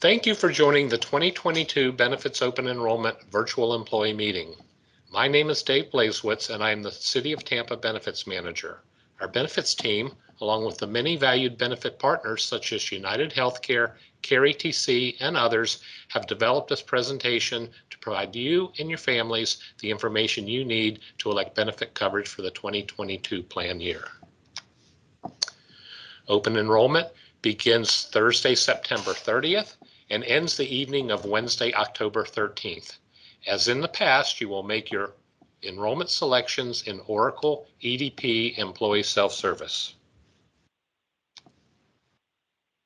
Thank you for joining the 2022 Benefits Open Enrollment Virtual Employee Meeting. My name is Dave Blazewitz, and I am the City of Tampa Benefits Manager. Our benefits team, along with the many valued benefit partners such as United Healthcare, Care Fsa, and others, have developed this presentation to provide you and your families the information you need to elect benefit coverage for the 2022 plan year. Open enrollment begins Thursday, September 30th and ends the evening of Wednesday, October 13th. As in the past, you will make your enrollment selections in Oracle EDP Employee Self-Service.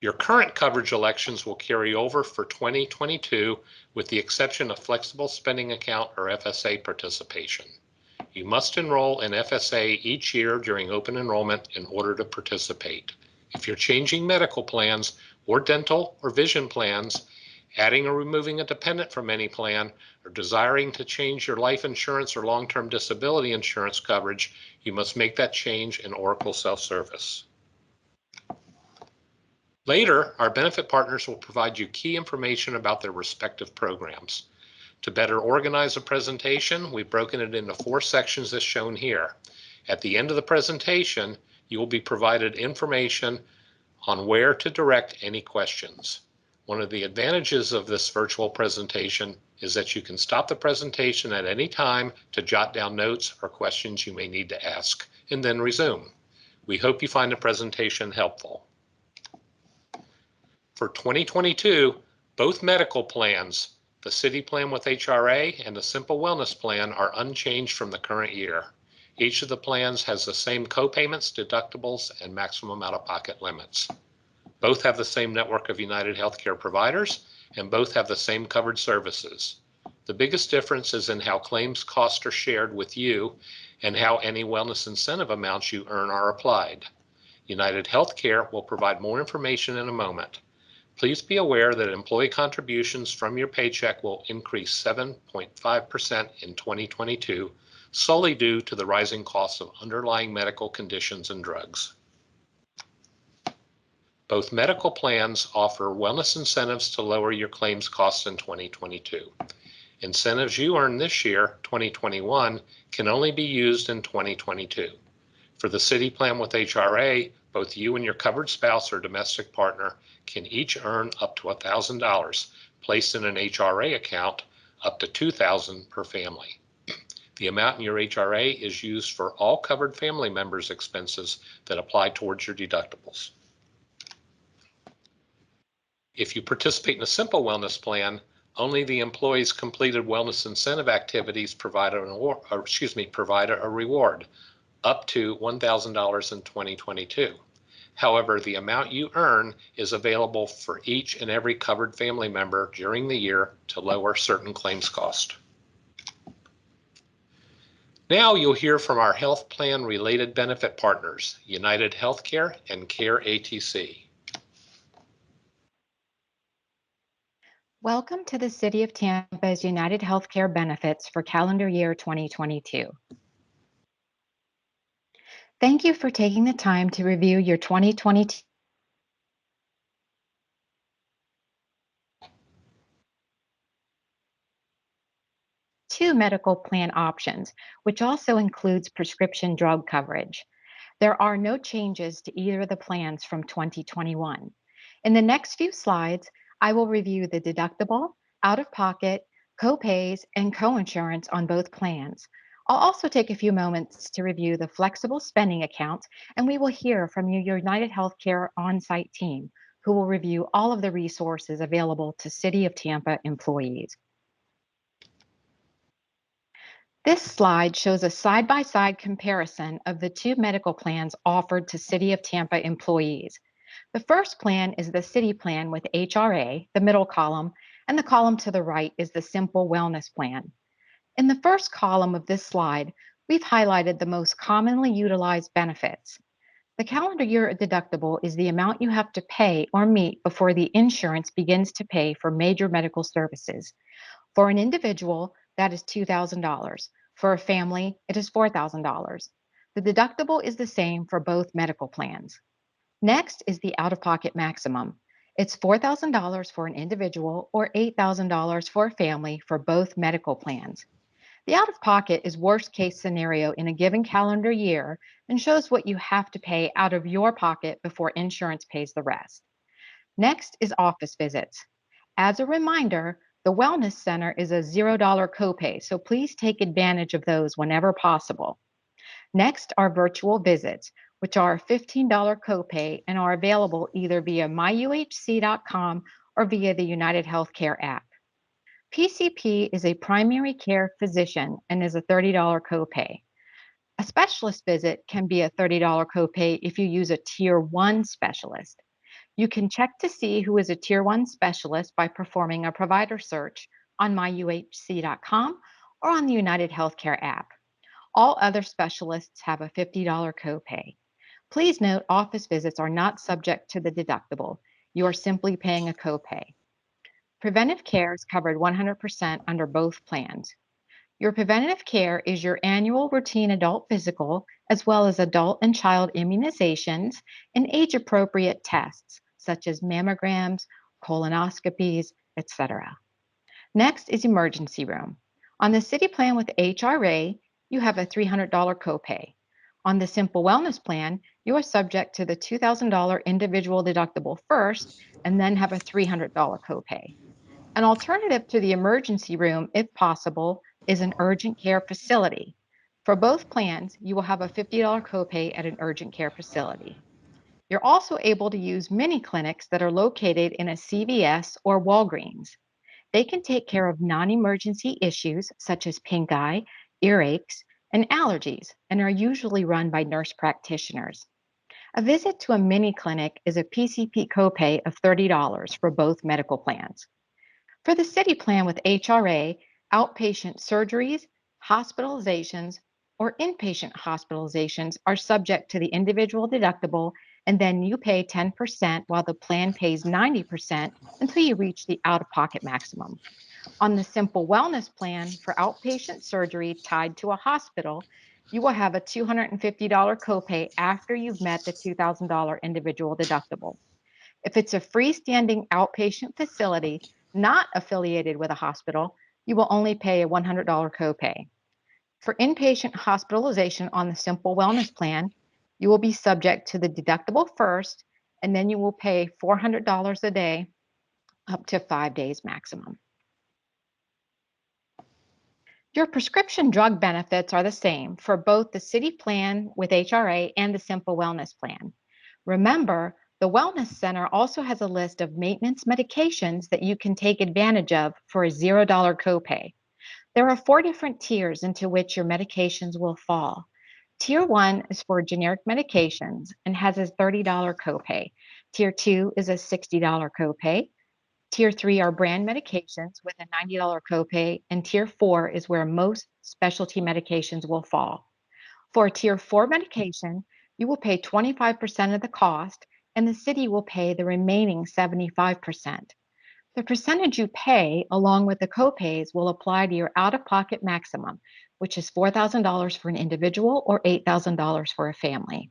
Your current coverage elections will carry over for 2022 with the exception of flexible spending account or FSA participation. You must enroll in FSA each year during open enrollment in order to participate. If you're changing medical plans or dental or vision plans, adding or removing a dependent from any plan, or desiring to change your life insurance or long-term disability insurance coverage, you must make that change in Oracle Self-Service. Later, our benefit partners will provide you key information about their respective programs. To better organize the presentation, we've broken it into 4 sections as shown here. At the end of the presentation, you will be provided information on where to direct any questions. One of the advantages of this virtual presentation is that you can stop the presentation at any time to jot down notes or questions you may need to ask, and then resume. We hope you find the presentation helpful. For 2022, both medical plans, the City Plan with HRA and the Simple Wellness Plan, are unchanged from the current year. Each of the plans has the same co-payments, deductibles, and maximum out-of-pocket limits. Both have the same network of United Healthcare providers, and both have the same covered services. The biggest difference is in how claims costs are shared with you and how any wellness incentive amounts you earn are applied. United Healthcare will provide more information in a moment. Please be aware that employee contributions from your paycheck will increase 7.5% in 2022, solely due to the rising costs of underlying medical conditions and drugs. Both medical plans offer wellness incentives to lower your claims costs in 2022. Incentives you earn this year, 2021, can only be used in 2022. For the City Plan with HRA, both you and your covered spouse or domestic partner can each earn up to $1,000 placed in an HRA account, up to $2,000 per family. The amount in your HRA is used for all covered family members' expenses that apply towards your deductibles. If you participate in a Simple Wellness Plan, only the employee's completed wellness incentive activities provide a reward up to $1,000 in 2022. However, the amount you earn is available for each and every covered family member during the year to lower certain claims costs. Now you'll hear from our health plan related benefit partners, United Healthcare and Care Fsa. Welcome to the City of Tampa's United Healthcare benefits for calendar year 2022. Thank you for taking the time to review your 2022 medical plan options, which also includes prescription drug coverage. There are no changes to either of the plans from 2021. In the next few slides, I will review the deductible, out-of-pocket, co-pays, and co-insurance on both plans. I'll also take a few moments to review the flexible spending account, and we will hear from your United Healthcare on-site team, who will review all of the resources available to City of Tampa employees. This slide shows a side-by-side comparison of the 2 medical plans offered to City of Tampa employees. The first plan is the City Plan with HRA, the middle column, and the column to the right is the Simple Wellness Plan. In the first column of this slide, we've highlighted the most commonly utilized benefits. The calendar year deductible is the amount you have to pay or meet before the insurance begins to pay for major medical services. For an individual, that is $2,000. For a family, it is $4,000. The deductible is the same for both medical plans. Next is the out-of-pocket maximum. It's $4,000 for an individual or $8,000 for a family for both medical plans. The out of pocket is worst case scenario in a given calendar year and shows what you have to pay out of your pocket before insurance pays the rest. Next is office visits. As a reminder, the Wellness Center is a $0 copay, so please take advantage of those whenever possible. Next are virtual visits, which are a $15 copay and are available either via myuhc.com or via the United Healthcare app. PCP is a primary care physician and is a $30 copay. A specialist visit can be a $30 copay if you use a Tier 1 specialist. You can check to see who is a Tier 1 specialist by performing a provider search on myuhc.com or on the United Healthcare app. All other specialists have a $50 copay. Please note office visits are not subject to the deductible. You are simply paying a copay. Preventive care is covered 100% under both plans. Your preventative care is your annual routine adult physical, as well as adult and child immunizations and age-appropriate tests, such as mammograms, colonoscopies, etc. Next is emergency room. On the city plan with HRA, you have a $300 copay. On the Simple Wellness plan, you are subject to the $2,000 individual deductible first and then have a $300 copay. An alternative to the emergency room, if possible, is an urgent care facility. For both plans, you will have a $50 copay at an urgent care facility. You're also able to use mini clinics that are located in a CVS or Walgreens. They can take care of non-emergency issues such as pink eye, earaches, and allergies, and are usually run by nurse practitioners. A visit to a mini clinic is a PCP copay of $30 for both medical plans. For the city plan with HRA, outpatient surgeries, hospitalizations, or inpatient hospitalizations are subject to the individual deductible, and then you pay 10% while the plan pays 90% until you reach the out of pocket maximum. On the Simple Wellness plan for outpatient surgery tied to a hospital, you will have a $250 copay after you've met the $2,000 individual deductible. If it's a freestanding outpatient facility not affiliated with a hospital, you will only pay a $100 copay. For inpatient hospitalization on the Simple Wellness plan, you will be subject to the deductible first, and then you will pay $400 a day up to 5 days maximum. Your prescription drug benefits are the same for both the city plan with HRA and the Simple Wellness plan. Remember, the Wellness Center also has a list of maintenance medications that you can take advantage of for a $0 copay. There are 4 different tiers into which your medications will fall. Tier 1 is for generic medications and has a $30 copay. Tier 2 is a $60 copay. Tier 3 are brand medications with a $90 copay, and Tier 4 is where most specialty medications will fall. For a Tier 4 medication, you will pay 25% of the cost, and the city will pay the remaining 75%. The percentage you pay, along with the copays, will apply to your out-of-pocket maximum, which is $4,000 for an individual or $8,000 for a family.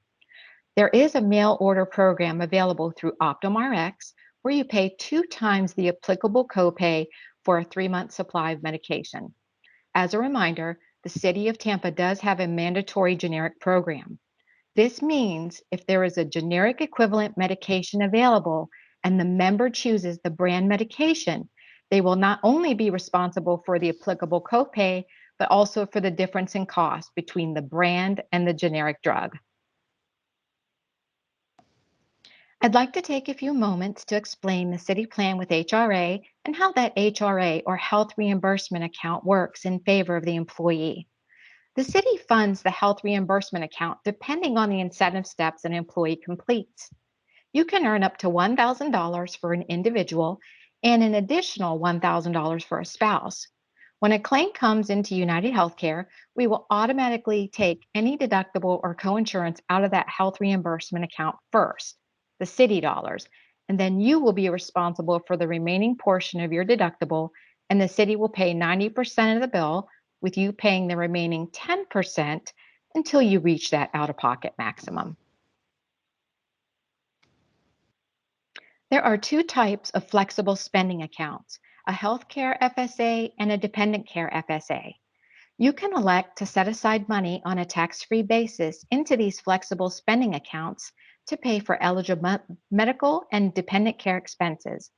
There is a mail order program available through OptumRx where you pay 2 times the applicable copay for a 3-month supply of medication. As a reminder, the City of Tampa does have a mandatory generic program. This means if there is a generic equivalent medication available and the member chooses the brand medication, they will not only be responsible for the applicable copay, but also for the difference in cost between the brand and the generic drug. I'd like to take a few moments to explain the city plan with HRA and how that HRA or health reimbursement account works in favor of the employee. The city funds the health reimbursement account depending on the incentive steps an employee completes. You can earn up to $1,000 for an individual and an additional $1,000 for a spouse. When a claim comes into United Healthcare, we will automatically take any deductible or coinsurance out of that health reimbursement account first, the city dollars, and then you will be responsible for the remaining portion of your deductible, and the city will pay 90% of the bill, with you paying the remaining 10% until you reach that out-of-pocket maximum. There are two types of flexible spending accounts, a healthcare FSA and a dependent care FSA. You can elect to set aside money on a tax-free basis into these flexible spending accounts to pay for eligible medical and dependent care expenses.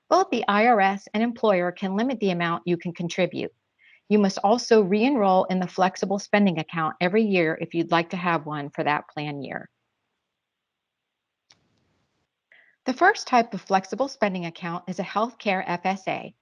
Both the IRS and employer can limit the amount you can contribute. You must also re-enroll in the flexible spending account every year if you'd like to have one for that plan year. The first type of flexible spending account is a healthcare FSA.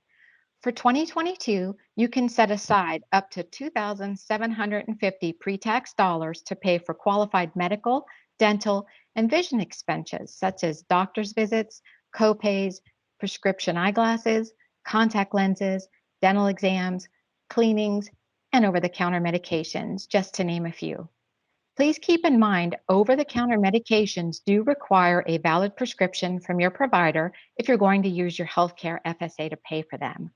For 2022, you can set aside up to $2,750 pre-tax dollars to pay for qualified medical, dental, and vision expenses such as doctor's visits, co-pays, prescription eyeglasses, contact lenses, dental exams, cleanings, and over-the-counter medications, just to name a few. Please keep in mind, over-the-counter medications do require a valid prescription from your provider if you're going to use your healthcare FSA to pay for them.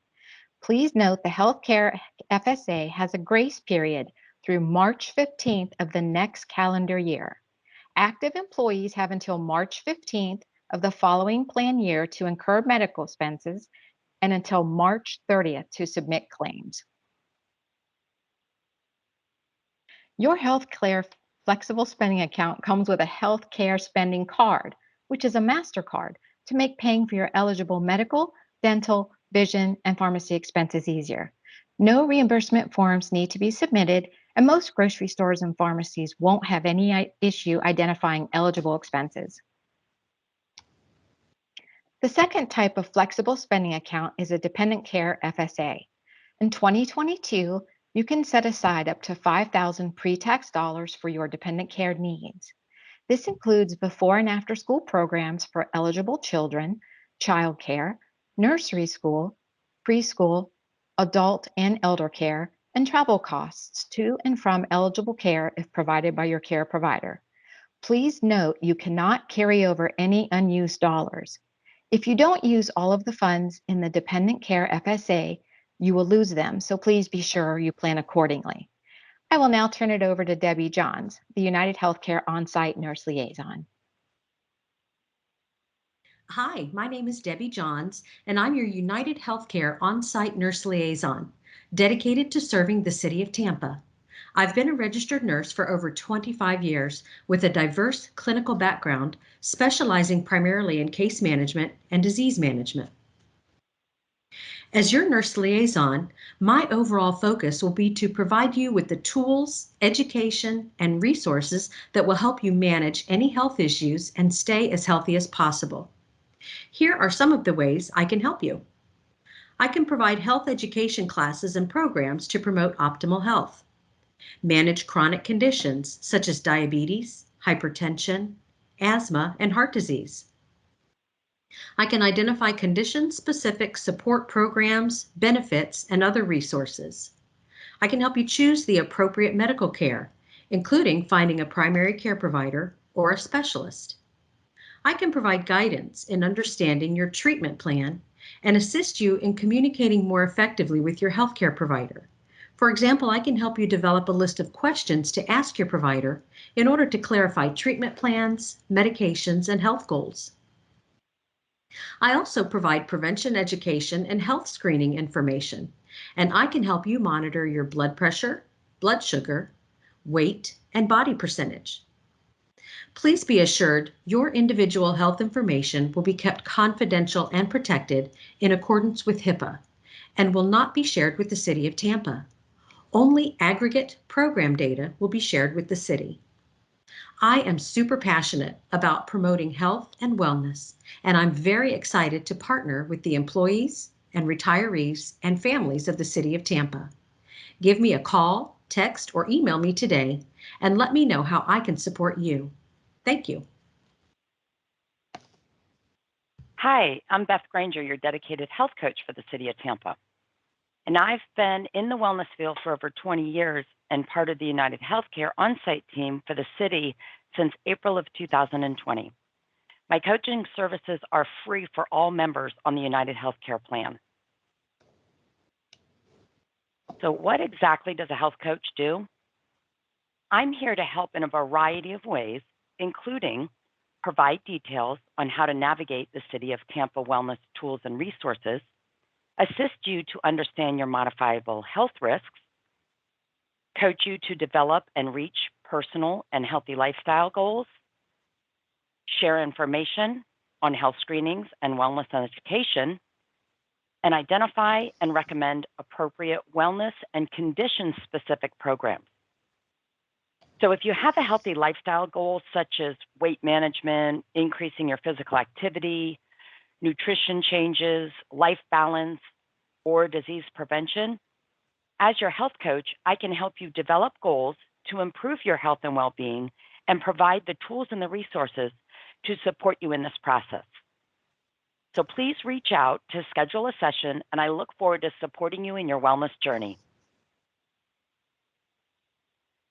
Please note the healthcare FSA has a grace period through March 15th of the next calendar year. Active employees have until March 15th of the following plan year to incur medical expenses and until March 30th to submit claims. Your healthcare flexible spending account comes with a healthcare spending card, which is a MasterCard to make paying for your eligible medical, dental, vision, and pharmacy expenses easier. No reimbursement forms need to be submitted, and most grocery stores and pharmacies won't have any issue identifying eligible expenses. The second type of flexible spending account is a dependent care FSA. In 2022, you can set aside up to $5,000 pre-tax dollars for your dependent care needs. This includes before and after school programs for eligible children, childcare, nursery school, preschool, adult and elder care, and travel costs to and from eligible care if provided by your care provider. Please note you cannot carry over any unused dollars. If you don't use all of the funds in the dependent care FSA, you will lose them, so please be sure you plan accordingly. I will now turn it over to Debbie Johns, the United Healthcare On-Site Nurse Liaison. Hi, my name is Debbie Johns, and I'm your United Healthcare On-Site Nurse Liaison, dedicated to serving the City of Tampa. I've been a registered nurse for over 25 years with a diverse clinical background, specializing primarily in case management and disease management. As your nurse liaison, my overall focus will be to provide you with the tools, education, and resources that will help you manage any health issues and stay as healthy as possible. Here are some of the ways I can help you. I can provide health education classes and programs to promote optimal health, manage chronic conditions such as diabetes, hypertension, asthma, and heart disease. I can identify condition-specific support programs, benefits, and other resources. I can help you choose the appropriate medical care, including finding a primary care provider or a specialist. I can provide guidance in understanding your treatment plan and assist you in communicating more effectively with your healthcare provider. For example, I can help you develop a list of questions to ask your provider in order to clarify treatment plans, medications, and health goals. I also provide prevention education and health screening information, and I can help you monitor your blood pressure, blood sugar, weight, and body percentage. Please be assured your individual health information will be kept confidential and protected in accordance with HIPAA and will not be shared with the City of Tampa. Only aggregate program data will be shared with the city. I am super passionate about promoting health and wellness, and I'm very excited to partner with the employees and retirees and families of the City of Tampa. Give me a call, text, or email me today and let me know how I can support you. Thank you. Hi, I'm Beth Granger, your dedicated health coach for the City of Tampa. And I've been in the wellness field for over 20 years and part of the United Healthcare on-site team for the city since April of 2020. My coaching services are free for all members on the United Healthcare plan. So what exactly does a health coach do? I'm here to help in a variety of ways, including provide details on how to navigate the City of Tampa wellness tools and resources, assist you to understand your modifiable health risks, coach you to develop and reach personal and healthy lifestyle goals, share information on health screenings and wellness education, and identify and recommend appropriate wellness and condition-specific programs. So if you have a healthy lifestyle goal, such as weight management, increasing your physical activity, nutrition changes, life balance, or disease prevention, as your health coach, I can help you develop goals to improve your health and well-being and provide the tools and the resources to support you in this process. So please reach out to schedule a session, and I look forward to supporting you in your wellness journey.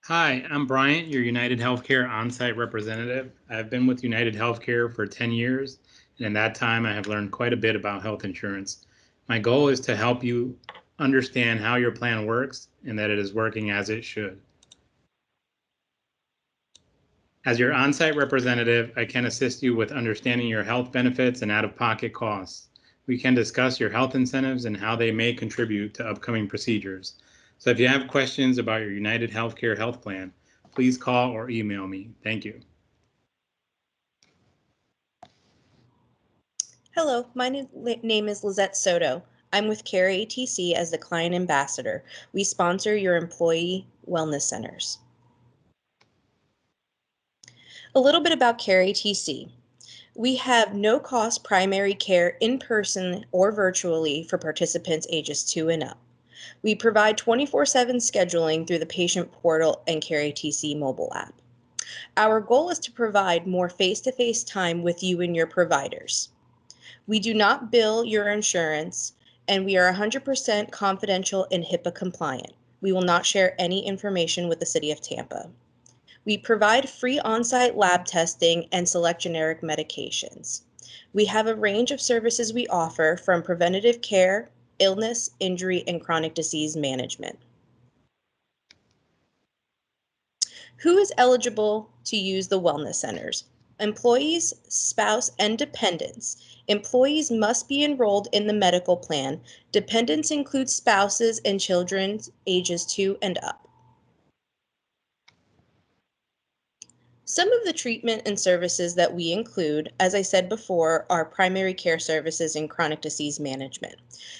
Hi, I'm Bryant, your United Healthcare on-site representative. I've been with United Healthcare for 10 years, and in that time I have learned quite a bit about health insurance. My goal is to help you understand how your plan works and that it is working as it should. As your on-site representative, I can assist you with understanding your health benefits and out-of-pocket costs. We can discuss your health incentives and how they may contribute to upcoming procedures. So if you have questions about your United Healthcare health plan, please call or email me. Thank you. Hello, my name is Lizette Soto. I'm with Care Fsa as the client ambassador. We sponsor your employee wellness centers. A little bit about Care Fsa. We have no-cost primary care in person or virtually for participants ages 2 and up. We provide 24/7 scheduling through the patient portal and Care Fsa Mobile App. Our goal is to provide more face-to-face time with you and your providers. We do not bill your insurance, and we are 100% confidential and HIPAA compliant. We will not share any information with the City of Tampa. We provide free on-site lab testing and select generic medications. We have a range of services we offer, from preventative care, illness, injury, and chronic disease management. Who is eligible to use the wellness centers? Employees, spouse, and dependents. Employees must be enrolled in the medical plan. Dependents include spouses and children ages 2 and up. Some of the treatment and services that we include, as I said before, are primary care services and chronic disease management.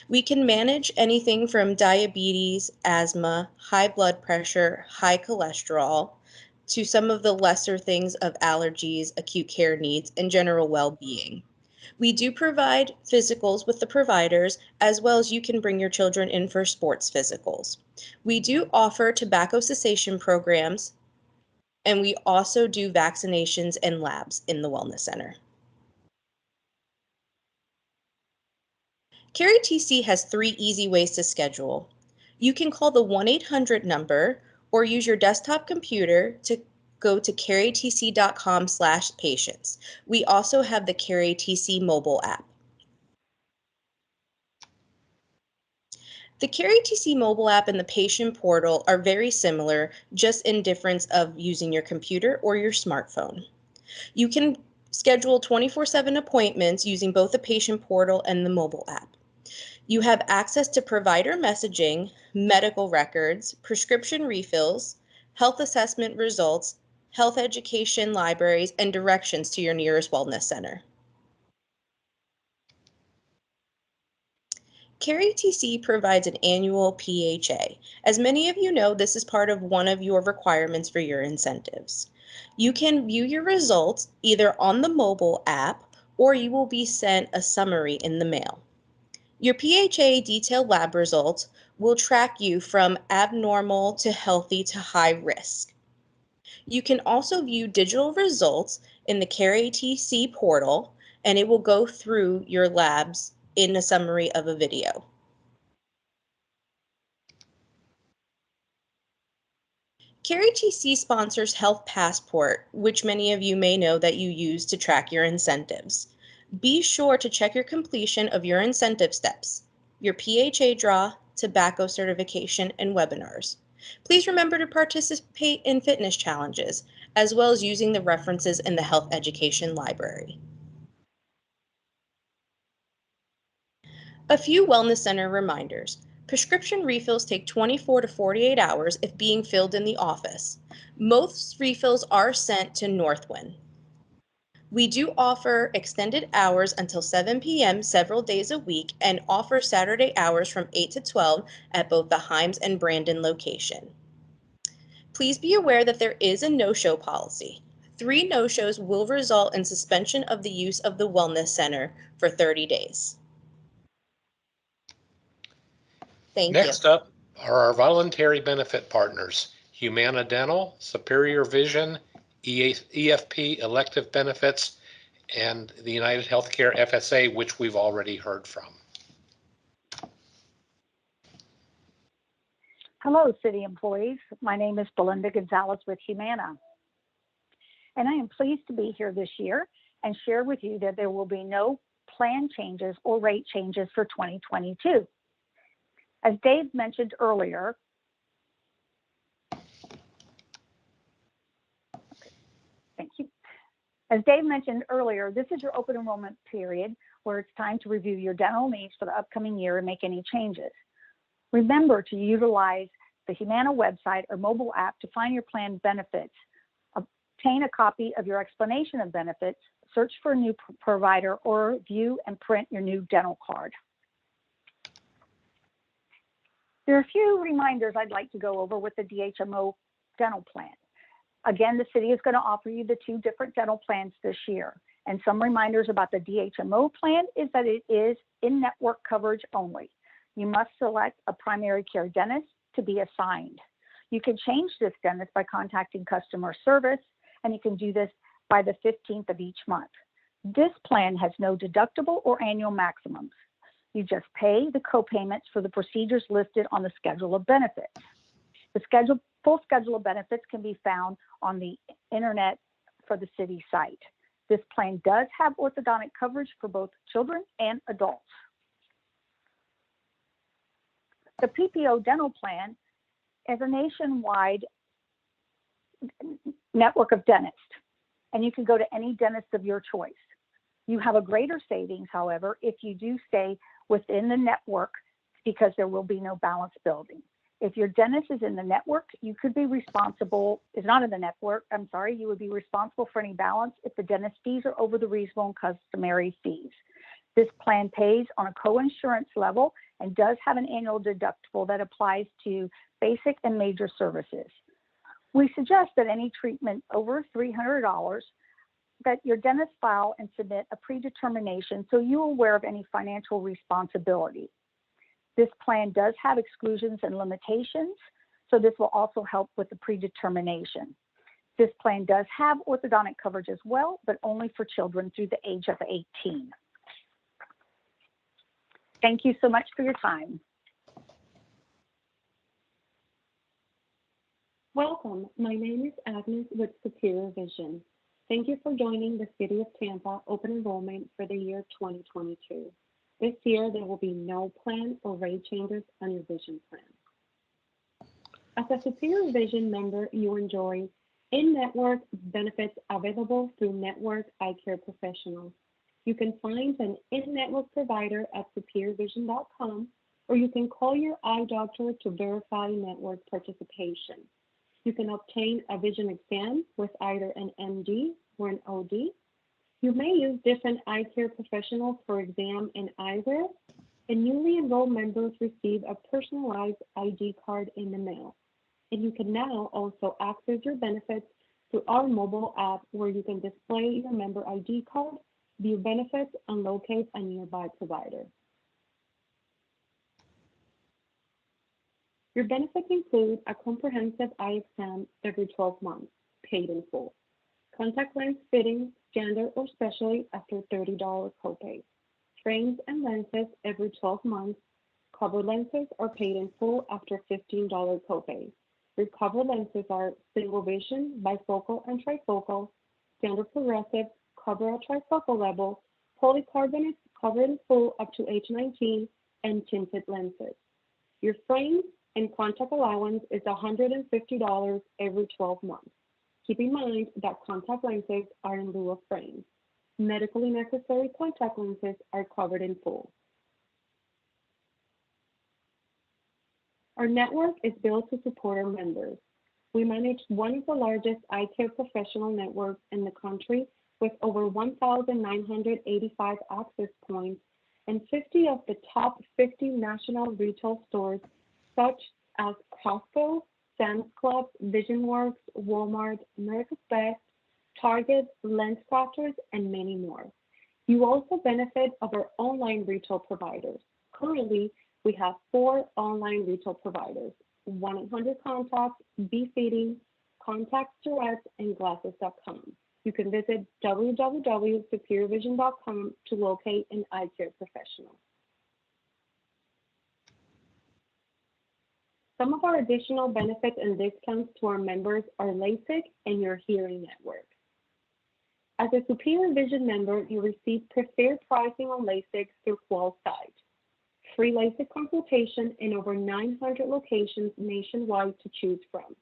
We can manage anything from diabetes, asthma, high blood pressure, high cholesterol, to some of the lesser things of allergies, acute care needs, and general well-being. We do provide physicals with the providers, as well as you can bring your children in for sports physicals. We do offer tobacco cessation programs, and we also do vaccinations and labs in the Wellness Center. Care Fsa has 3 easy ways to schedule. You can call the 1-800 number or use your desktop computer to go to caretc.com/patients. We also have the Care Fsa Mobile App. The Care Fsa Mobile App and the patient portal are very similar, just in difference of using your computer or your smartphone. You can schedule 24/7 appointments using both the patient portal and the mobile app. You have access to provider messaging, medical records, prescription refills, health assessment results, health education libraries, and directions to your nearest wellness center. Care Fsa provides an annual PHA. As many of you know, this is part of one of your requirements for your incentives. You can view your results either on the mobile app, or you will be sent a summary in the mail. Your PHA detailed lab results will track you from abnormal to healthy to high risk. You can also view digital results in the Care Fsa portal, and it will go through your labs in a summary of a video. Care Fsa sponsors Health Passport, which many of you may know that you use to track your incentives. Be sure to check your completion of your incentive steps, your PHA draw, tobacco certification, and webinars. Please remember to participate in fitness challenges. as well as using the references in the Health Education Library. A few Wellness Center reminders. Prescription refills take 24 to 48 hours if being filled in the office. Most refills are sent to Northwind. We do offer extended hours until 7 p.m. several days a week and offer Saturday hours from 8 to 12 at both the Himes and Brandon location. Please be aware that there is a no-show policy. 3 no-shows will result in suspension of the use of the Wellness Center for 30 days. Thank you. Next up are our voluntary benefit partners, Humana Dental, Superior Vision, EFP Elective Benefits, and the United Healthcare FSA, which we've already heard from. Hello, city employees. My name is Belinda Gonzalez with Humana, and I am pleased to be here this year and share with you that there will be no plan changes or rate changes for 2022. As Dave mentioned earlier, thank you. As Dave mentioned earlier, this is your open enrollment period where it's time to review your dental needs for the upcoming year and make any changes. Remember to utilize the Humana website or mobile app to find your plan benefits. Obtain a copy of your explanation of benefits, search for a new provider, or view and print your new dental card. There are a few reminders I'd like to go over with the Dhmo dental plan. Again, the city is going to offer you the 2 different dental plans this year. And some reminders about the Dhmo plan is that it is in-network coverage only. You must select a primary care dentist to be assigned. You can change this dentist by contacting customer service, and you can do this by the 15th of each month. This plan has no deductible or annual maximums. You just pay the co-payments for the procedures listed on the schedule of benefits. The full schedule of benefits can be found on the internet for the city site. This plan does have orthodontic coverage for both children and adults. The Ppo Dental Plan is a nationwide network of dentists, and you can go to any dentist of your choice. You have a greater savings, however, if you do stay within the network because there will be no balance building. If your dentist is in the network, you would be responsible for any balance if the dentist fees are over the reasonable and customary fees. This plan pays on a co-insurance level and does have an annual deductible that applies to basic and major services. We suggest that any treatment over $300 that your dentist file and submit a predetermination so you're aware of any financial responsibility. This plan does have exclusions and limitations, so this will also help with the predetermination. This plan does have orthodontic coverage as well, but only for children through the age of 18. Thank you so much for your time. Welcome. My name is Agnes with Superior Vision. Thank you for joining the City of Tampa open enrollment for the year 2022. This year, there will be no plan or rate changes on your vision plan. As a Superior Vision member, you enjoy in-network benefits available through Network Eye Care Professionals. You can find an in-network provider at superiorvision.com, or you can call your eye doctor to verify network participation. You can obtain a vision exam with either an MD or an OD. You may use different eye care professionals for exam and eyewear, and newly enrolled members receive a personalized ID card in the mail. And you can now also access your benefits through our mobile app, where you can display your member ID card, view benefits, and locate a nearby provider. Your benefits include a comprehensive eye exam every 12 months, paid in full. Contact lens fitting, standard or specialty after $30 copay. Frames and lenses every 12 months. Covered lenses are paid in full after $15 copay. Your covered lenses are single vision, bifocal, and trifocal, standard progressive, cover at trifocal level, polycarbonate, covered in full up to age 19, and tinted lenses. Your frame and contact allowance is $150 every 12 months. Keep in mind that contact lenses are in lieu of frames. Medically necessary contact lenses are covered in full. Our network is built to support our members. We manage one of the largest eye care professional networks in the country with over 1,985 access points and 50 of the top 50 national retail stores such as Costco, Sam's Club, VisionWorks, Walmart, America's Best, Target, LensCrafters, and many more. You also benefit of our online retail providers. Currently, we have 4 online retail providers: 1-800-CONTACT, BeFitting, Contacts Direct, and Glasses.com. You can visit www.superiorvision.com to locate an eye care professional. Some of our additional benefits and discounts to our members are LASIK and your hearing network. As a Superior Vision member, you receive preferred pricing on LASIK through Qual's site, free LASIK consultation in over 900 locations nationwide to choose from.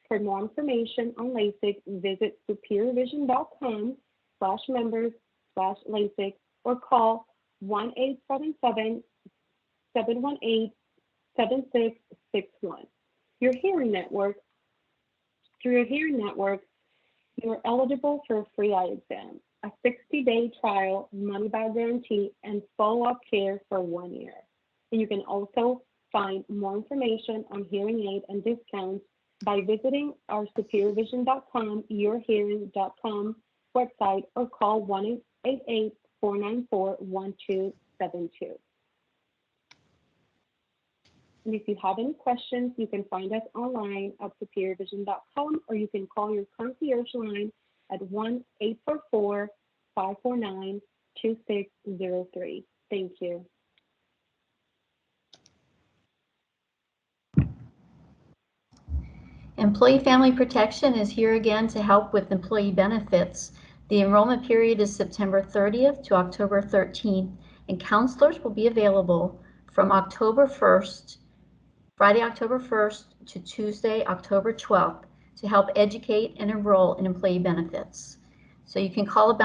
For more information on LASIK, visit superiorvision.com/members/LASIK or call 1-877-718-7661. Your hearing network. Through your hearing network, you are eligible for a free eye exam, a 60-day trial, money-back guarantee, and follow-up care for 1 year. And you can also find more information on hearing aid and discounts by visiting our superiorvision.com, yourhearing.com website, or call 1-888-494-1272. And if you have any questions, you can find us online at superiorvision.com, or you can call your concierge line at 1-844-549-2603. Thank you. Employee Family Protection is here again to help with employee benefits. The enrollment period is September 30th to October 13th, and counselors will be available from October 1st, Friday, October 1st to Tuesday, October 12th to help educate and enroll in employee benefits. So you can call a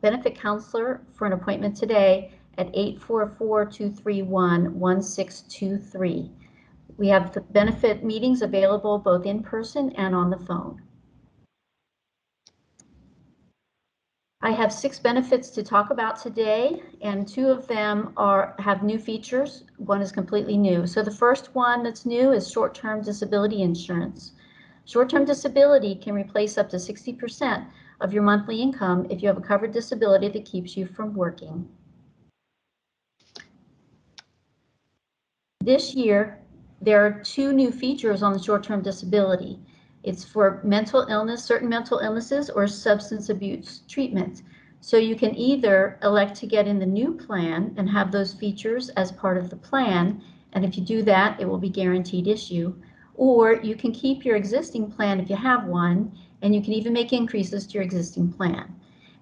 benefit counselor for an appointment today at 844-231-1623. We have the benefit meetings available both in person and on the phone. I have 6 benefits to talk about today, and 2 of them have new features. One is completely new. So the first one that's new is short-term disability insurance. Short-term disability can replace up to 60% of your monthly income if you have a covered disability that keeps you from working. This year, there are 2 new features on the short-term disability. It's for mental illness, certain mental illnesses, or substance abuse treatment. So you can either elect to get in the new plan and have those features as part of the plan, and if you do that, it will be guaranteed issue, or you can keep your existing plan if you have one, and you can even make increases to your existing plan.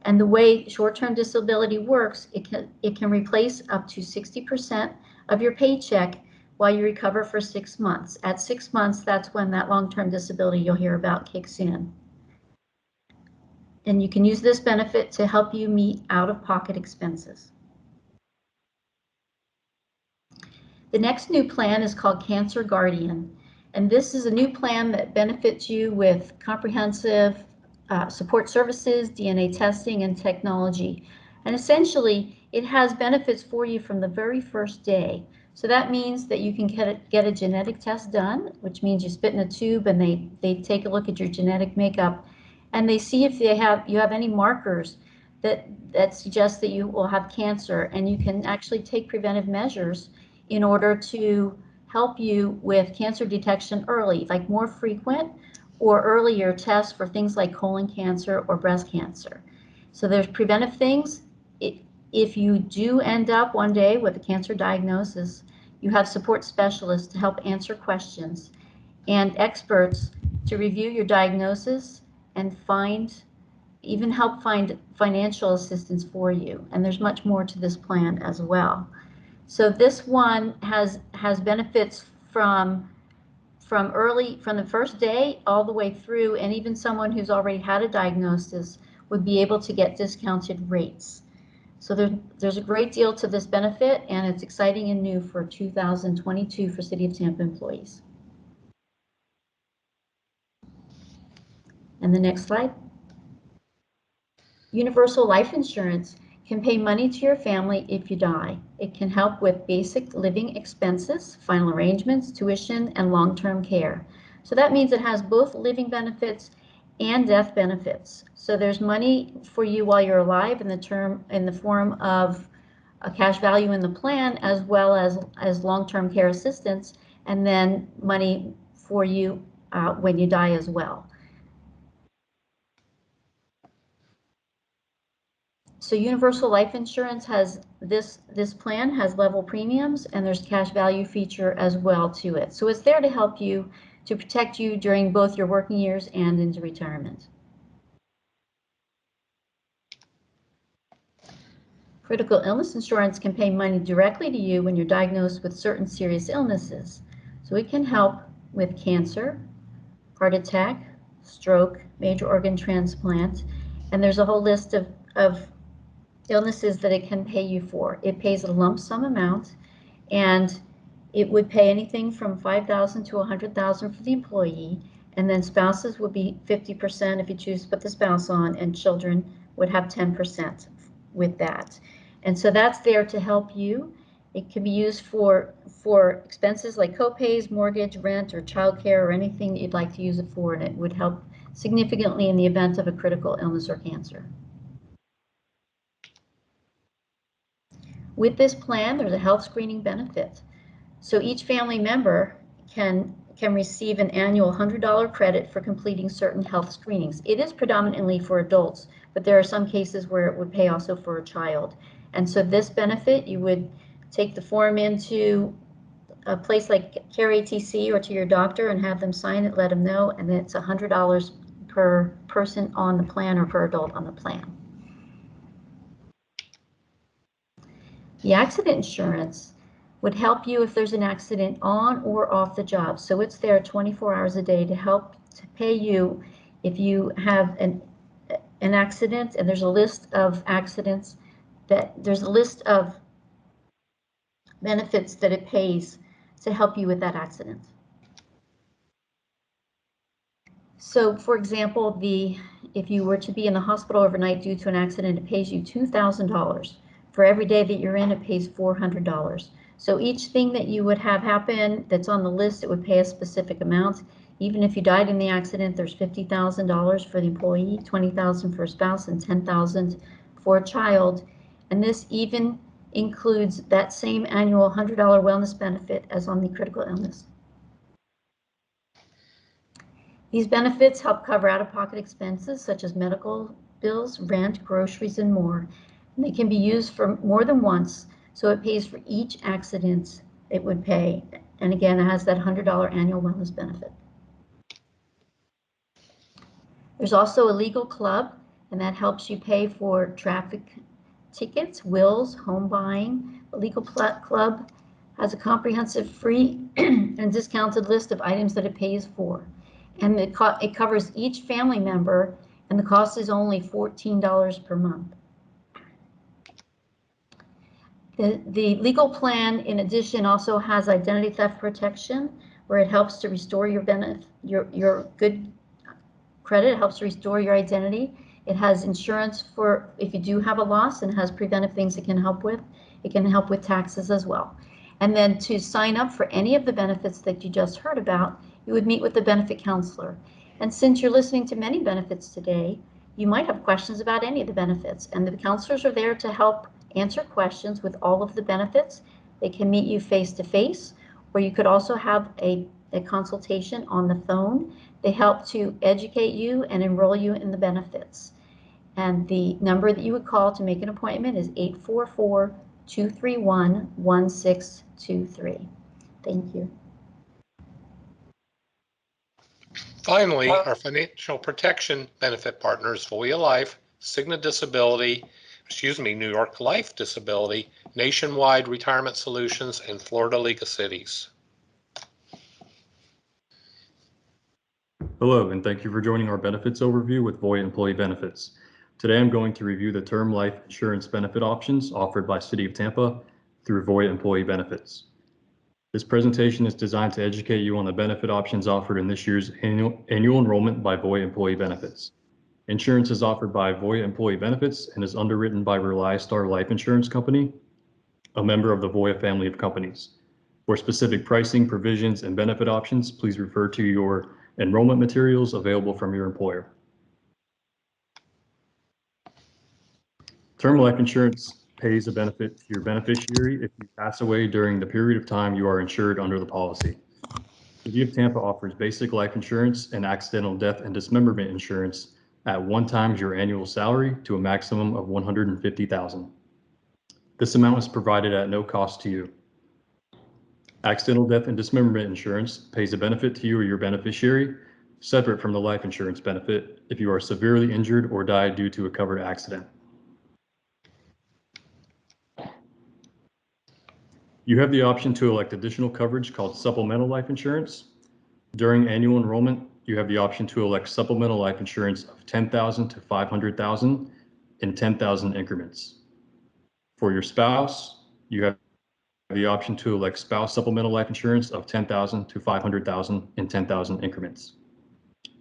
And the way short-term disability works, it can replace up to 60% of your paycheck while you recover for 6 months. At 6 months, that's when that long-term disability you'll hear about kicks in. And you can use this benefit to help you meet out-of-pocket expenses. The next new plan is called Cancer Guardian. And this is a new plan that benefits you with comprehensive support services, DNA testing, and technology. And essentially, it has benefits for you from the very first day. So that means that you can get a genetic test done, which means you spit in a tube and they take a look at your genetic makeup, and they see if you have any markers that suggest that you will have cancer, and you can actually take preventive measures in order to help you with cancer detection early, like more frequent or earlier tests for things like colon cancer or breast cancer. So there's preventive things. If you do end up one day with a cancer diagnosis, you have support specialists to help answer questions and experts to review your diagnosis and even help find financial assistance for you. And there's much more to this plan as well. So this one has benefits from from the first day all the way through, and even someone who's already had a diagnosis would be able to get discounted rates. So there's a great deal to this benefit, and it's exciting and new for 2022 for City of Tampa employees. And the next slide. Universal life insurance can pay money to your family if you die. It can help with basic living expenses, final arrangements, tuition, and long-term care. So that means it has both living benefits and death benefits. So there's money for you while you're alive in the form of a cash value in the plan, as well as long-term care assistance, and then money for you when you die as well. So universal life insurance has this plan has level premiums, and there's cash value feature as well to it. So it's there to help you, to protect you during both your working years and into retirement. Critical illness insurance can pay money directly to you when you're diagnosed with certain serious illnesses. So it can help with cancer, heart attack, stroke, major organ transplant, and there's a whole list of illnesses that it can pay you for. It pays a lump sum amount, and it would pay anything from $5,000 to $100,000 for the employee, and then spouses would be 50% if you choose to put the spouse on, and children would have 10% with that. And so that's there to help you. It can be used for expenses like co-pays, mortgage, rent, or childcare, or anything that you'd like to use it for, and it would help significantly in the event of a critical illness or cancer. With this plan, there's a health screening benefit. So each family member can receive an annual $100 credit for completing certain health screenings. It is predominantly for adults, but there are some cases where it would pay also for a child. And so this benefit, you would take the form into a place like Care Fsa or to your doctor and have them sign it, let them know, and then it's $100 per person on the plan or per adult on the plan. The accident insurance would help you if there's an accident on or off the job. So it's there 24 hours a day to help to pay you if you have an accident, and there's a list of accidents there's a list of benefits that it pays to help you with that accident. So for example, if you were to be in the hospital overnight due to an accident, it pays you $2,000. For every day that you're in, it pays $400. So each thing that you would have happen that's on the list, it would pay a specific amount. Even if you died in the accident, there's $50,000 for the employee, $20,000 for a spouse, and $10,000 for a child. And this even includes that same annual $100 wellness benefit as on the critical illness. These benefits help cover out-of-pocket expenses such as medical bills, rent, groceries, and more. And they can be used for more than once, so it pays for each accident it would pay. And again, it has that $100 annual wellness benefit. There's also a legal club, and that helps you pay for traffic tickets, wills, home buying. The legal club has a comprehensive free and discounted list of items that it pays for. And it covers each family member, and the cost is only $14 per month. The legal plan, in addition, also has identity theft protection, where it helps to restore your good credit. It helps to restore your identity. It has insurance for if you do have a loss, and has preventive things it can help with. It can help with taxes as well. And then to sign up for any of the benefits that you just heard about, you would meet with the benefit counselor. And since you're listening to many benefits today, you might have questions about any of the benefits, and the counselors are there to help answer questions with all of the benefits. They can meet you face-to-face, or you could also have a consultation on the phone. They help to educate you and enroll you in the benefits. And the number that you would call to make an appointment is 844-231-1623. Thank you. Finally, our financial protection benefit partners, Voya Life, Cigna Disability, New York Life Disability, Nationwide Retirement Solutions, and Florida League of Cities. Hello, and thank you for joining our benefits overview with Voya Employee Benefits. Today I'm going to review the term life insurance benefit options offered by City of Tampa through Voya Employee Benefits. This presentation is designed to educate you on the benefit options offered in this year's annual enrollment by Voya Employee Benefits. Insurance is offered by Voya Employee Benefits and is underwritten by ReliStar Life Insurance Company, a member of the Voya family of companies. For specific pricing, provisions, and benefit options, please refer to your enrollment materials available from your employer. Term life insurance pays a benefit to your beneficiary if you pass away during the period of time you are insured under the policy. The City of Tampa offers basic life insurance and accidental death and dismemberment insurance at 1x your annual salary to a maximum of $150,000. This amount is provided at no cost to you. Accidental death and dismemberment insurance pays a benefit to you or your beneficiary, separate from the life insurance benefit, if you are severely injured or die due to a covered accident. You have the option to elect additional coverage called supplemental life insurance. During annual enrollment, you have the option to elect supplemental life insurance of $10,000 to $500,000 in 10,000 increments. For your spouse, you have the option to elect spouse supplemental life insurance of $10,000 to $500,000 in 10,000 increments.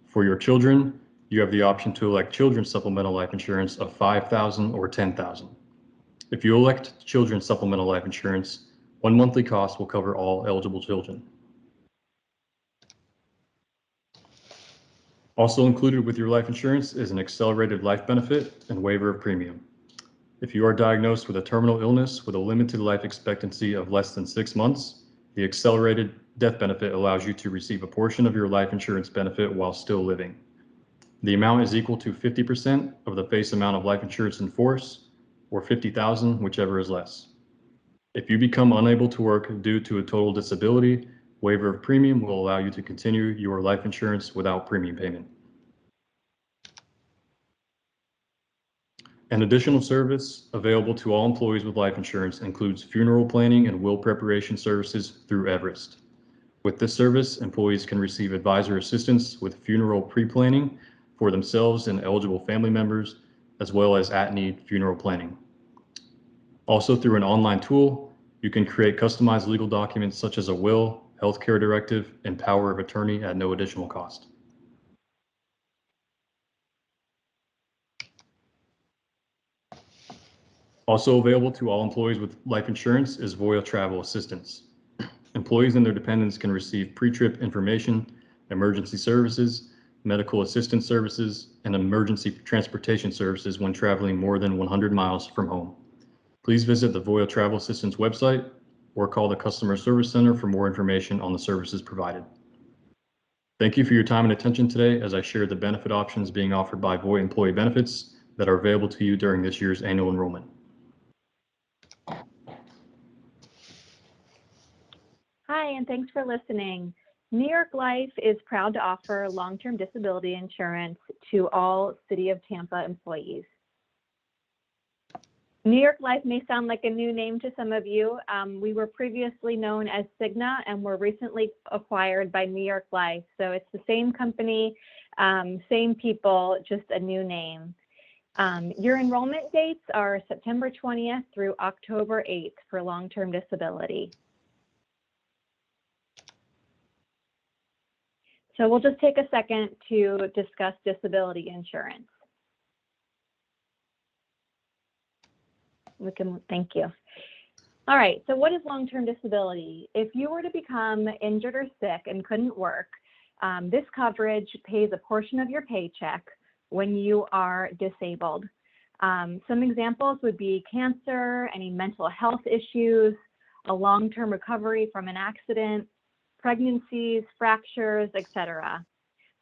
For your children, you have the option to elect children's supplemental life insurance of $5,000 or $10,000. If you elect children's supplemental life insurance, one monthly cost will cover all eligible children. Also included with your life insurance is an accelerated life benefit and waiver of premium. If you are diagnosed with a terminal illness with a limited life expectancy of less than 6 months, the accelerated death benefit allows you to receive a portion of your life insurance benefit while still living. The amount is equal to 50% of the face amount of life insurance in force, or $50,000, whichever is less. If you become unable to work due to a total disability, waiver of premium will allow you to continue your life insurance without premium payment. An additional service available to all employees with life insurance includes funeral planning and will preparation services through Everest. With this service, employees can receive advisor assistance with funeral pre-planning for themselves and eligible family members, as well as at-need funeral planning. Also, through an online tool, you can create customized legal documents such as a will, healthcare directive, and power of attorney at no additional cost. Also available to all employees with life insurance is Voya Travel Assistance. Employees and their dependents can receive pre-trip information, emergency services, medical assistance services, and emergency transportation services when traveling more than 100 miles from home. Please visit the Voya Travel Assistance website or call the Customer Service Center for more information on the services provided. Thank you for your time and attention today as I shared the benefit options being offered by Voya Employee Benefits that are available to you during this year's annual enrollment. Hi, and thanks for listening. New York Life is proud to offer long-term disability insurance to all City of Tampa employees. New York Life may sound like a new name to some of you. We were previously known as Cigna and were recently acquired by New York Life. So it's the same company, same people, just a new name. Your enrollment dates are September 20th through October 8th for long-term disability. So we'll just take a second to discuss disability insurance. Thank you. All right, so what is long-term disability? If you were to become injured or sick and couldn't work, this coverage pays a portion of your paycheck when you are disabled. Some examples would be cancer, any mental health issues, a long-term recovery from an accident, pregnancies, fractures, etc.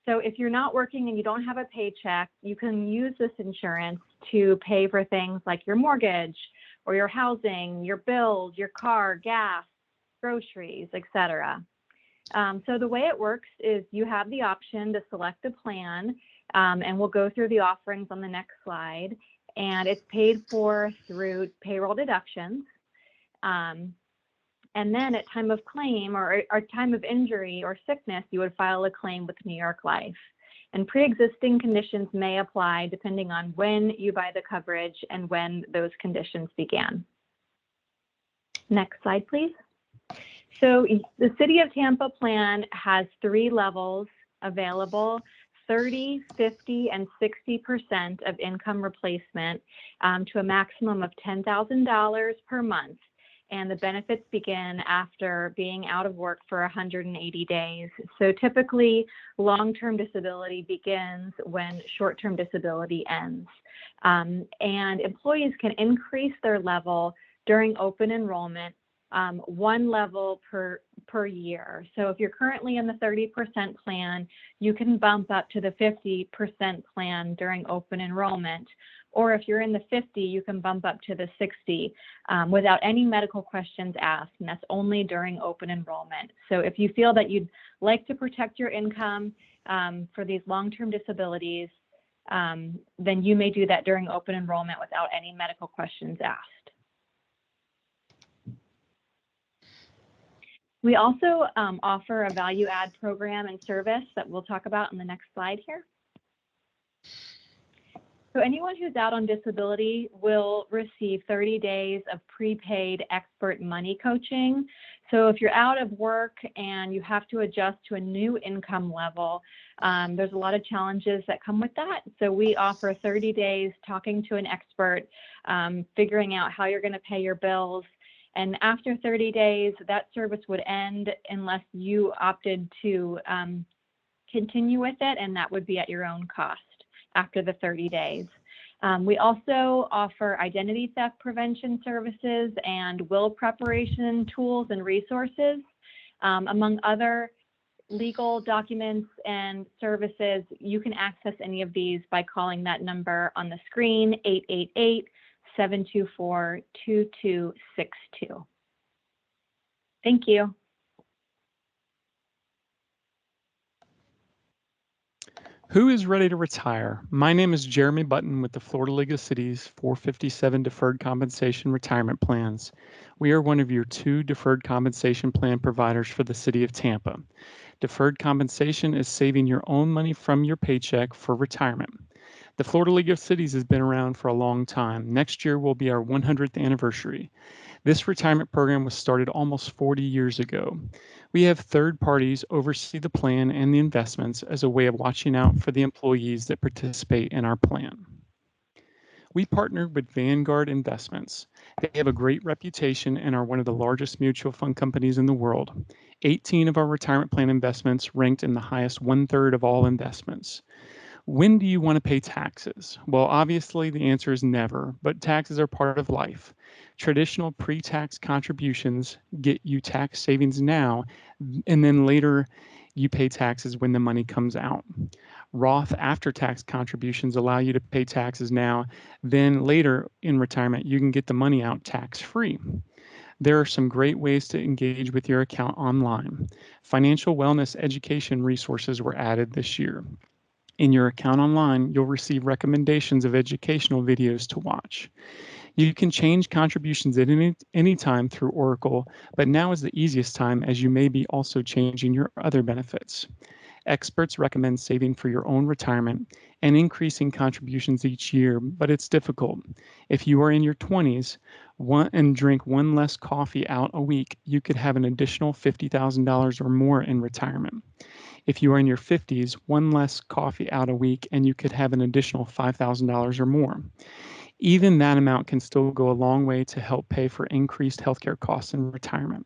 So if you're not working and you don't have a paycheck, you can use this insurance to pay for things like your mortgage or your housing, your bills, your car, gas, groceries, etc. So the way it works is you have the option to select a plan, and we'll go through the offerings on the next slide, and it's paid for through payroll deductions. And then at time of claim or time of injury or sickness, you would file a claim with New York Life. And pre-existing conditions may apply depending on when you buy the coverage and when those conditions began. Next slide, please. So the City of Tampa plan has 3 levels available: 30, 50, and 60% of income replacement to a maximum of $10,000 per month. And the benefits begin after being out of work for 180 days. So typically, long-term disability begins when short-term disability ends. And employees can increase their level during open enrollment 1 level per year. So if you're currently in the 30% plan, you can bump up to the 50% plan during open enrollment. Or if you're in the 50, you can bump up to the 60 without any medical questions asked, and that's only during open enrollment. So if you feel that you'd like to protect your income for these long-term disabilities, then you may do that during open enrollment without any medical questions asked. We also offer a value add program and service that we'll talk about in the next slide here. So anyone who's out on disability will receive 30 days of prepaid expert money coaching. So if you're out of work and you have to adjust to a new income level, there's a lot of challenges that come with that. So we offer 30 days talking to an expert, figuring out how you're going to pay your bills. And after 30 days, that service would end unless you opted to continue with it, and that would be at your own cost after the 30 days. We also offer identity theft prevention services and will preparation tools and resources, among other legal documents and services. You can access any of these by calling that number on the screen, 888-724-2262. Thank you. Who is ready to retire? My name is Jeremy Button with the Florida League of Cities 457 Deferred Compensation Retirement Plans. We are one of your 2 deferred compensation plan providers for the City of Tampa. Deferred compensation is saving your own money from your paycheck for retirement. The Florida League of Cities has been around for a long time. Next year will be our 100th anniversary. This retirement program was started almost 40 years ago. We have third parties oversee the plan and the investments as a way of watching out for the employees that participate in our plan. We partnered with Vanguard Investments. They have a great reputation and are one of the largest mutual fund companies in the world. 18 of our retirement plan investments ranked in the highest 1/3 of all investments. When do you want to pay taxes? Well, obviously the answer is never, but taxes are part of life. Traditional pre-tax contributions get you tax savings now, and then later you pay taxes when the money comes out. Roth after-tax contributions allow you to pay taxes now, then later in retirement you can get the money out tax-free. There are some great ways to engage with your account online. Financial wellness education resources were added this year. In your account online, you'll receive recommendations of educational videos to watch. You can change contributions at any time through Oracle, but now is the easiest time as you may be also changing your other benefits. Experts recommend saving for your own retirement and increasing contributions each year, but it's difficult. If you are in your 20s and drink 1 less coffee out a week, you could have an additional $50,000 or more in retirement. If you are in your 50s, 1 less coffee out a week, and you could have an additional $5,000 or more. Even that amount can still go a long way to help pay for increased healthcare costs in retirement.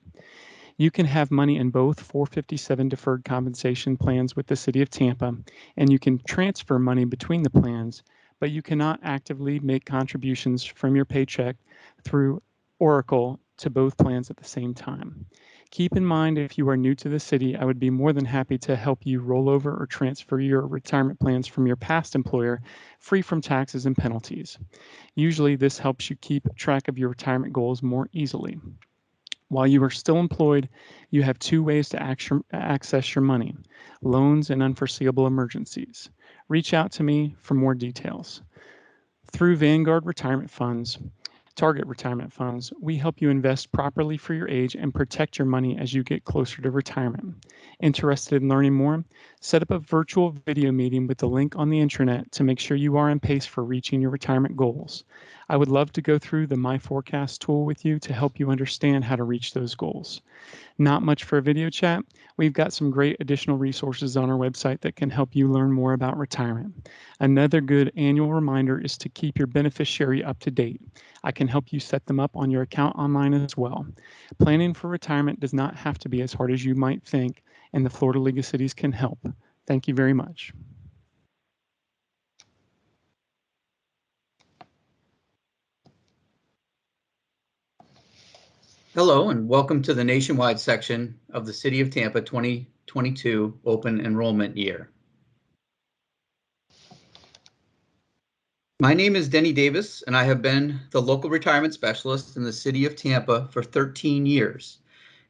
You can have money in both 457 deferred compensation plans with the City of Tampa, and you can transfer money between the plans, but you cannot actively make contributions from your paycheck through Oracle to both plans at the same time. Keep in mind, if you are new to the city, I would be more than happy to help you roll over or transfer your retirement plans from your past employer free from taxes and penalties. Usually this helps you keep track of your retirement goals more easily. While you are still employed, you have 2 ways to access your money: loans and unforeseeable emergencies. Reach out to me for more details. Through Vanguard Retirement Funds, Target Retirement Funds. We help you invest properly for your age and protect your money as you get closer to retirement. Interested in learning more? Set up a virtual video meeting with the link on the intranet to make sure you are on pace for reaching your retirement goals. I would love to go through the My Forecast tool with you to help you understand how to reach those goals. Not much for a video chat. We've got some great additional resources on our website that can help you learn more about retirement. Another good annual reminder is to keep your beneficiary up to date. I can help you set them up on your account online as well. Planning for retirement does not have to be as hard as you might think, and the Florida League of Cities can help. Thank you very much. Hello, and welcome to the nationwide section of the City of Tampa 2022 Open Enrollment Year. My name is Denny Davis, and I have been the local retirement specialist in the City of Tampa for 13 years.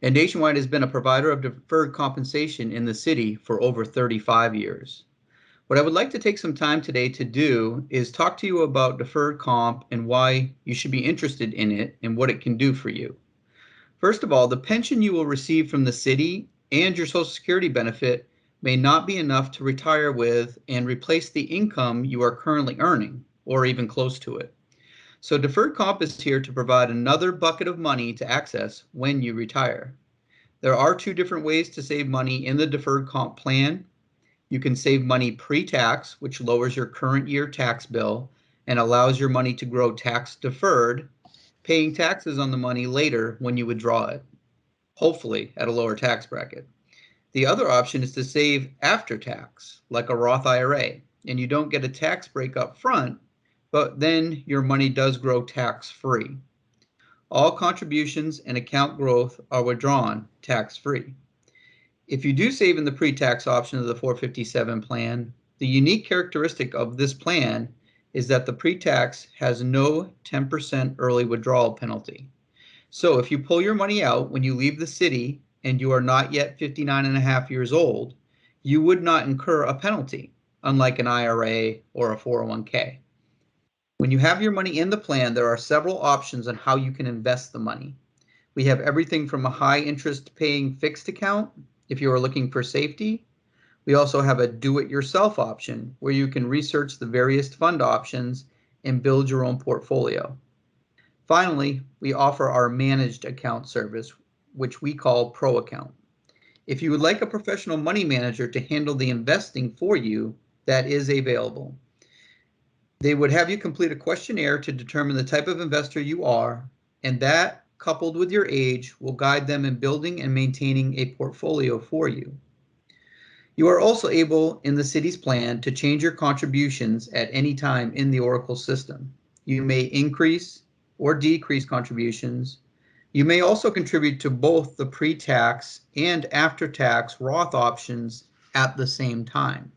And Nationwide has been a provider of deferred compensation in the city for over 35 years. What I would like to take some time today to do is talk to you about deferred comp and why you should be interested in it and what it can do for you. First of all, the pension you will receive from the city and your Social Security benefit may not be enough to retire with and replace the income you are currently earning, or even close to it. So deferred comp is here to provide another bucket of money to access when you retire. There are two different ways to save money in the deferred comp plan. You can save money pre-tax, which lowers your current year tax bill and allows your money to grow tax deferred, paying taxes on the money later when you withdraw it, hopefully at a lower tax bracket. The other option is to save after tax, like a Roth IRA, and you don't get a tax break up front, but then your money does grow tax-free. All contributions and account growth are withdrawn tax-free. If you do save in the pre-tax option of the 457 plan, the unique characteristic of this plan is that the pre-tax has no 10% early withdrawal penalty. So if you pull your money out when you leave the city and you are not yet 59.5 years old, you would not incur a penalty, unlike an IRA or a 401k. When you have your money in the plan, there are several options on how you can invest the money. We have everything from a high interest paying fixed account if you are looking for safety. We also have a do-it-yourself option where you can research the various fund options and build your own portfolio. Finally, we offer our managed account service, which we call Pro Account. If you would like a professional money manager to handle the investing for you, that is available. They would have you complete a questionnaire to determine the type of investor you are, and that, coupled with your age, will guide them in building and maintaining a portfolio for you. You are also able, in the city's plan, to change your contributions at any time in the Oracle system. You may increase or decrease contributions. You may also contribute to both the pre-tax and after-tax Roth options at the same time.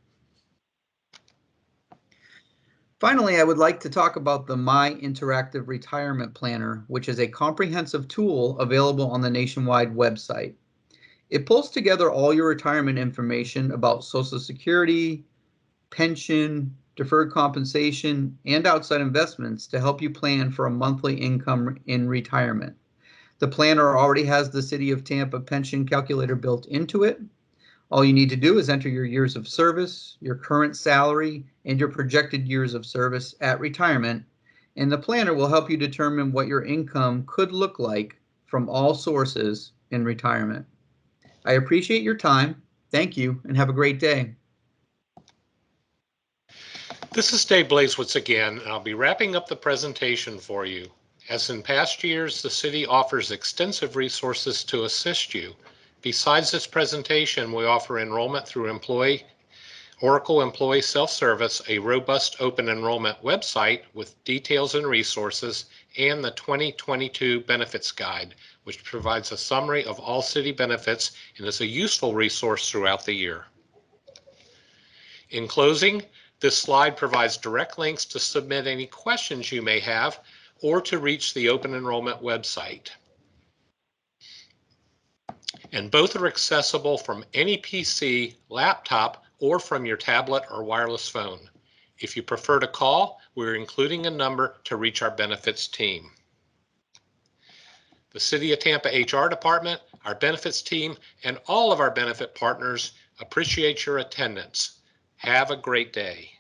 Finally, I would like to talk about the My Interactive Retirement Planner, which is a comprehensive tool available on the Nationwide website. It pulls together all your retirement information about Social Security, pension, deferred compensation, and outside investments to help you plan for a monthly income in retirement. The planner already has the City of Tampa pension calculator built into it. All you need to do is enter your years of service, your current salary, and your projected years of service at retirement, and the planner will help you determine what your income could look like from all sources in retirement. I appreciate your time. Thank you, and have a great day. This is Dave Blazewitz again, and I'll be wrapping up the presentation for you. As in past years, the city offers extensive resources to assist you. Besides this presentation, we offer enrollment through Oracle Employee Self-Service, a robust open enrollment website with details and resources, and the 2022 Benefits Guide, which provides a summary of all city benefits and is a useful resource throughout the year. In closing, this slide provides direct links to submit any questions you may have or to reach the open enrollment website. And both are accessible from any PC, laptop, or from your tablet or wireless phone. If you prefer to call, we're including a number to reach our benefits team. The City of Tampa HR Department, our benefits team, and all of our benefit partners appreciate your attendance. Have a great day.